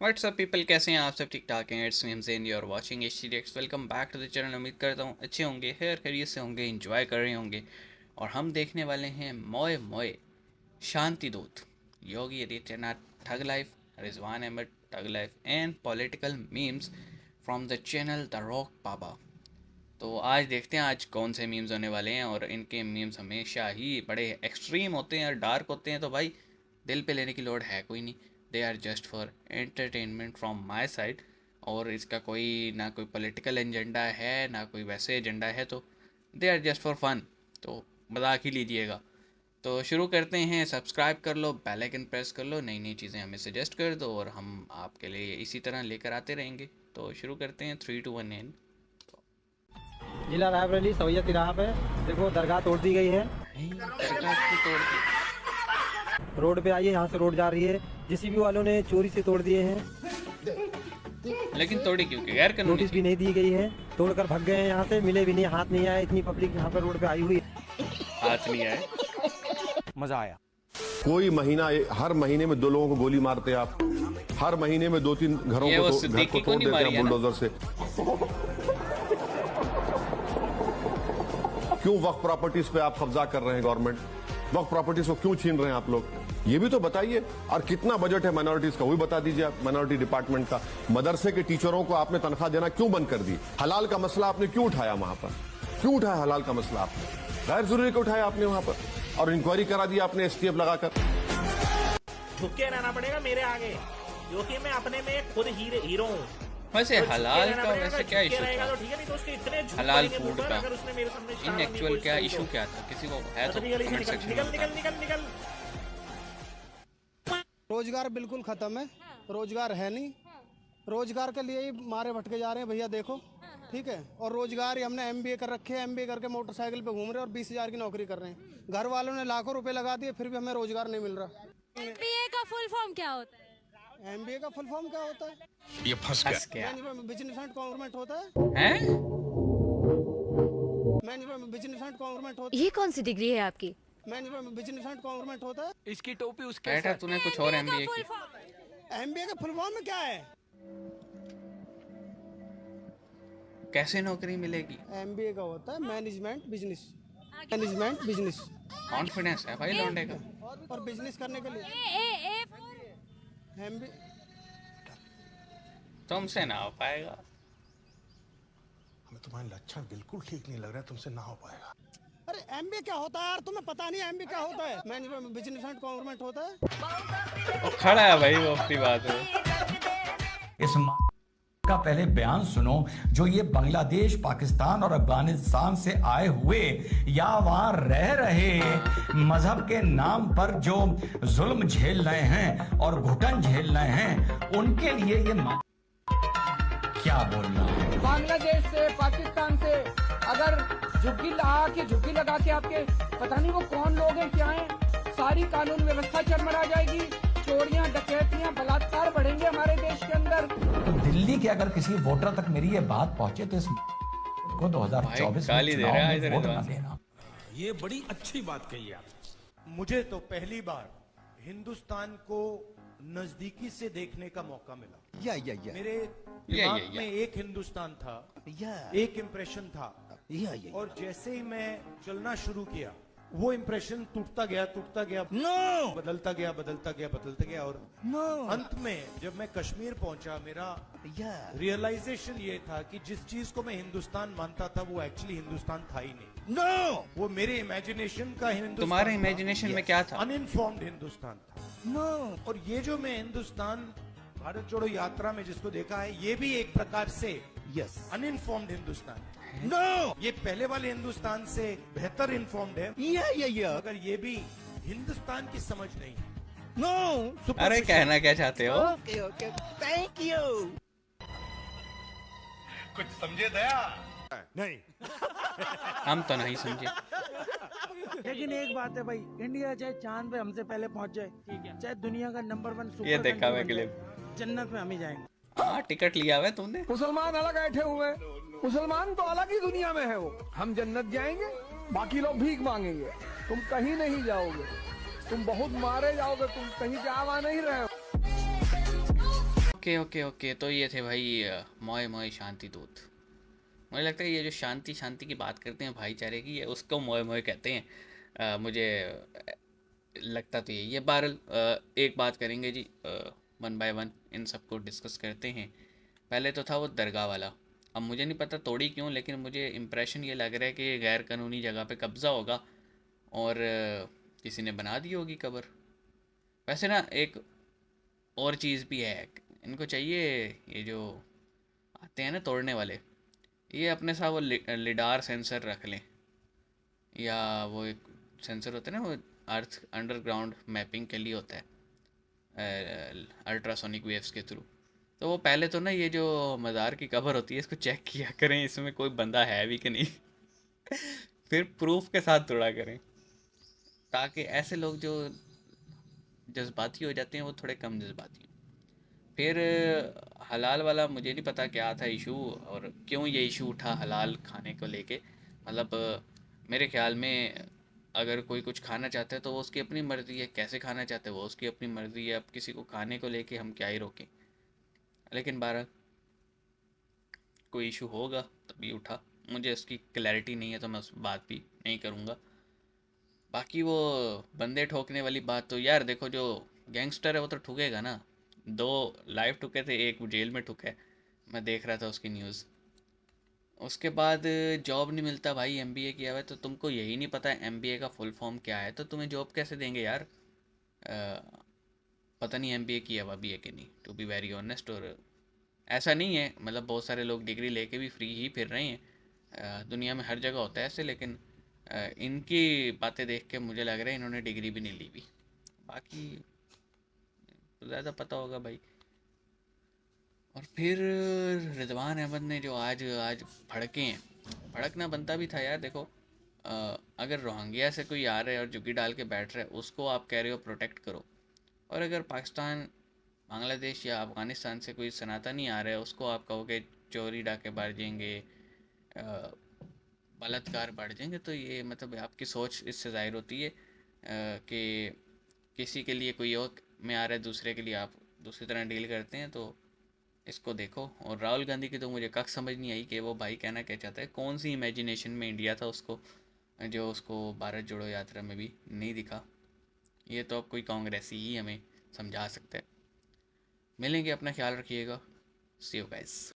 WhatsApp people, कैसे हैं आप सब? ठीक ठाक हैं। इट्स मी हमज़ेन, you are watching HTDX। Welcome back to the channel. उम्मीद करता हूँ अच्छे होंगे, खैरियत से होंगे, एंजॉय कर रहे होंगे। और हम देखने वाले हैं मोए मोए शांति दूत, Yogi Adityanath thug life, Rizwan Ahmed thug life and political memes from the channel the rock Baba. तो आज देखते हैं आज कौन से मीम्स होने वाले हैं। और इनके मीम्स हमेशा ही बड़े एक्सट्रीम होते हैं और डार्क होते हैं, तो भाई दिल पे लेने की लोड है कोई नहीं। They are just for entertainment from my side. और इसका कोई ना कोई पॉलिटिकल एजेंडा है ना कोई वैसे एजेंडा है, तो they are just for fun, तो मजाक ही लीजिएगा। तो शुरू करते हैं। सब्सक्राइब कर लो, बेल आइकन प्रेस कर लो, नई नई चीज़ें हमें सजेस्ट कर दो और हम आपके लिए इसी तरह लेकर आते रहेंगे। तो शुरू करते हैं। 3 2 1 एंड जिला रायबरेली सवैया तिराहा पे देखो दरगाह तोड़ दी गई है। दरगाह की तोड़ दी। रोड पे आइए, यहाँ से रोड जा रही है। JCB वालों ने चोरी से तोड़ दिए हैं, लेकिन तोड़ी क्यों? गैर कानूनी नोटिस भी नहीं दी गई है। तोड़कर भाग गए हैं यहाँ से, मिले भी नहीं, हाथ नहीं आया। इतनी पब्लिक यहाँ पर रोड पे आई हुई है, हाथ नहीं आए। मजा आया। कोई महीना, हर महीने में 2 लोगों को गोली मारते आप, हर महीने में 2-3 घरों ये वो को सिद्दीकी घर को को तोड़ नहीं देते मारी हैं है ना? बुलडोजर से। क्यों वक्त प्रॉपर्टीज पे आप कब्जा कर रहे हैं? गवर्नमेंट वक्त प्रॉपर्टीज को क्यों छीन रहे हैं आप लोग? ये भी तो बताइए। और कितना बजट है माइनॉरिटीज का, वो भी बता दीजिए आप। माइनॉरिटी डिपार्टमेंट का, मदरसे के टीचरों को आपने तनख्वाह देना क्यों बंद कर दी? हलाल का मसला आपने क्यों उठाया वहां पर? क्यों उठाया हलाल का मसला आपने? गैर जरूरी को उठाया आपने वहां पर, और इंक्वायरी करा दी आपने STF लगाकर। झुक के रहना पड़ेगा मेरे आगे, क्योंकि मैं अपने में खुद हीरो हूँ। वैसे हलाल का वैसे क्या इशू था? तो ठीक है, नहीं तो उसके इतने झूठ हलाल पड़ेंगे फूड मुंह पर, का अगर उसने मेरे सामने इन शराब एक्चुअल नहीं क्या कोई इशू क्या था? किसी को है तो निकल कमेंट सेक्शन में निकल बताओ। निकल निकल निकल। रोजगार बिल्कुल खत्म है, रोजगार है नहीं। रोजगार के लिए ही मारे भटके जा रहे हैं भैया, देखो ठीक है। और रोजगार ही हमने MBA कर रखे हैं, MBA करके मोटरसाइकिल पे घूम रहे हैं और 20,000 की नौकरी कर रहे हैं। घर वालों ने लाखों रुपए लगा दिए, फिर भी हमें रोजगार नहीं मिल रहा। MBA का फुल फॉर्म क्या होता है? MBA का फुल फॉर्म क्या होता है? ये फंस गया बिजनेस एंड गवर्नमेंट होता है। हैं? बिजनेस एंड गवर्नमेंट होता ये कौन सी डिग्री है आपकी? है। बिजनेस एंड गवर्नमेंट होता है। इसकी टोपी उसके बैठा तूने कुछ और MBA की। MBA का फुल फॉर्म में क्या है? कैसे नौकरी मिलेगी? MBA का होता है management business, management business. Confidence है भाई लौंडे का। और बिजनेस करने के लिए MBA तुमसे ना हो पाएगा। हमें तुम्हारे लक्षण बिल्कुल ठीक नहीं लग रहा है, तुमसे ना हो पाएगा। अरे MBA क्या होता है यार? तुम्हें पता नहीं MBA क्या होता है? मैनेजमेंट बिजनेस एंड गवर्नमेंट होता है। वो खड़ा है भाई, वो अपनी बात है। इस का पहले बयान सुनो, जो ये बांग्लादेश, पाकिस्तान और अफगानिस्तान से आए हुए या वहां रह रहे मजहब के नाम पर जो जुल्म झेल रहे हैं और घुटन झेल रहे हैं, उनके लिए ये क्या बोलना। बांग्लादेश से, पाकिस्तान से अगर झुग्गी लगा के आपके पता नहीं वो कौन लोग हैं, क्या हैं, सारी कानून व्यवस्था चरमरा जाएगी। चोरियां, डकैतियां, बलात्कार बढ़ेंगे हमारे देश के अंदर। तो दिल्ली के अगर किसी वोटर तक मेरी ये बात पहुंचे तो इस को 2024 में चुनाव में वोट न देना। ये बड़ी अच्छी बात कही आप। मुझे तो पहली बार हिंदुस्तान को नजदीकी से देखने का मौका मिला। मेरे दिमाग में एक हिंदुस्तान था, एक इम्प्रेशन था, और जैसे ही मैं चलना शुरू किया वो इम्प्रेशन टूटता गया, बदलता गया और अंत में जब मैं कश्मीर पहुंचा, मेरा रियलाइजेशन ये था कि जिस चीज को मैं हिंदुस्तान मानता था वो एक्चुअली हिंदुस्तान था ही नहीं। वो मेरे इमेजिनेशन का हिंदुस्तान। तुम्हारे इमेजिनेशन में क्या था? अनइन्फॉर्म्ड हिंदुस्तान था। और ये जो मैं हिंदुस्तान भारत जोड़ो यात्रा में जिसको देखा है, ये भी एक प्रकार से अनइन्फॉर्म्ड हिंदुस्तान है। ये पहले वाले हिंदुस्तान से बेहतर इन्फॉर्म्ड है। मगर ये भी हिंदुस्तान की समझ नहीं है। अरे कहना क्या चाहते हो? Okay thank you. कुछ समझे दया नहीं। हम तो नहीं समझे। लेकिन एक बात है भाई, इंडिया चाहे चांद पे हमसे पहले पहुंच जाए, चाहे दुनिया का नंबर 1 सुपर ये देखा हुआ कंट्री बन क्लिप। जाए, जन्नत में हम ही जाएंगे। हाँ, टिकट लिया हुआ है तुमने। मुसलमान अलग बैठे हुए, मुसलमान तो अलग ही दुनिया में है वो। हम जन्नत जाएंगे, बाकी लोग भीख मांगेंगे। तुम कहीं नहीं जाओगे, तुम बहुत मारे जाओगे, तुम कहीं जा वहाँ नहीं रहे हो। ओके ओके ओके, तो ये थे भाई मोए मोए शांति दूत। मुझे लगता है ये जो शांति शांति की बात करते हैं भाईचारे की, ये उसको मोए मोए कहते हैं। मुझे लगता तो यही है। बहरहाल एक बात करेंगे जी, वन बाय वन इन सबको डिस्कस करते हैं। पहले तो था वो दरगाह वाला। अब मुझे नहीं पता तोड़ी क्यों, लेकिन मुझे इम्प्रेशन ये लग रहा है कि गैर कानूनी जगह पे कब्ज़ा होगा और किसी ने बना दी होगी कब्र। वैसे ना एक और चीज़ भी है, इनको चाहिए ये जो आते हैं ना तोड़ने वाले, ये अपने साथ वो लिडार सेंसर रख लें, या वो एक सेंसर होता है ना वो अर्थ अंडरग्राउंड मैपिंग के लिए होता है अल्ट्रासोनिक वेव्स के थ्रू। तो वो पहले तो ना ये जो मज़ार की कब्र होती है इसको चेक किया करें इसमें कोई बंदा है भी कि नहीं फिर प्रूफ के साथ तोड़ा करें, ताकि ऐसे लोग जो जज्बाती हो जाते हैं वो थोड़े कम जज्बाती हों। फिर हलाल वाला मुझे नहीं पता क्या था इशू, और क्यों ये इशू उठा हलाल खाने को लेके। मतलब मेरे ख्याल में अगर कोई कुछ खाना चाहता है तो वो उसकी अपनी मर्ज़ी है, कैसे खाना चाहता है वो उसकी अपनी मर्ज़ी है। अब किसी को खाने को लेके हम क्या ही रोकें, लेकिन 12 कोई इशू होगा तभी उठा। मुझे उसकी क्लैरिटी नहीं है तो मैं उस बात भी नहीं करूँगा। बाकी वो बंदे ठोकने वाली बात तो यार देखो, जो गैंगस्टर है वो तो ठुकेगा ना। 2 लाइव ठुके थे, एक जेल में ठुका है, मैं देख रहा था उसकी न्यूज़। उसके बाद जॉब नहीं मिलता भाई, एमबीए किया हुआ है तो तुमको यही नहीं पता एमबीए का फुल फॉर्म क्या है, तो तुम्हें जॉब कैसे देंगे यार। पता नहीं एमबीए किया हुआ भी है कि नहीं, टू बी वेरी ऑनेस्ट। और ऐसा नहीं है, मतलब बहुत सारे लोग डिग्री लेके भी फ्री ही फिर रहे हैं। दुनिया में हर जगह होता है ऐसे, लेकिन इनकी बातें देख के मुझे लग रहा है इन्होंने डिग्री भी नहीं ली भी। बाकी तो ज़्यादा पता होगा भाई। और फिर रिजवान अहमद ने जो आज आज भड़के हैं, भड़कना बनता भी था यार। देखो अगर रोहिंग्या से कोई आ रहा है और झुग्गी डाल के बैठ रहा है, उसको आप कह रहे हो प्रोटेक्ट करो, और अगर पाकिस्तान, बांग्लादेश या अफ़गानिस्तान से कोई सनातनी आ रहा है उसको आप कहोगे चोरी डाके बढ़ जाएंगे, बलात्कार बढ़ जाएंगे, तो ये मतलब आपकी सोच इससे ज़ाहिर होती है कि किसी के लिए कोई और में आ रहा है, दूसरे के लिए आप दूसरी तरह डील करते हैं। तो इसको देखो। और राहुल गांधी की तो मुझे कख समझ नहीं आई कि वो भाई कहना क्या चाहता है। कौन सी इमेजिनेशन में इंडिया था उसको, जो उसको भारत जोड़ो यात्रा में भी नहीं दिखा। ये तो अब कोई कांग्रेसी ही हमें समझा सकता है। मिलेंगे, अपना ख्याल रखिएगा। सी यू गाइस।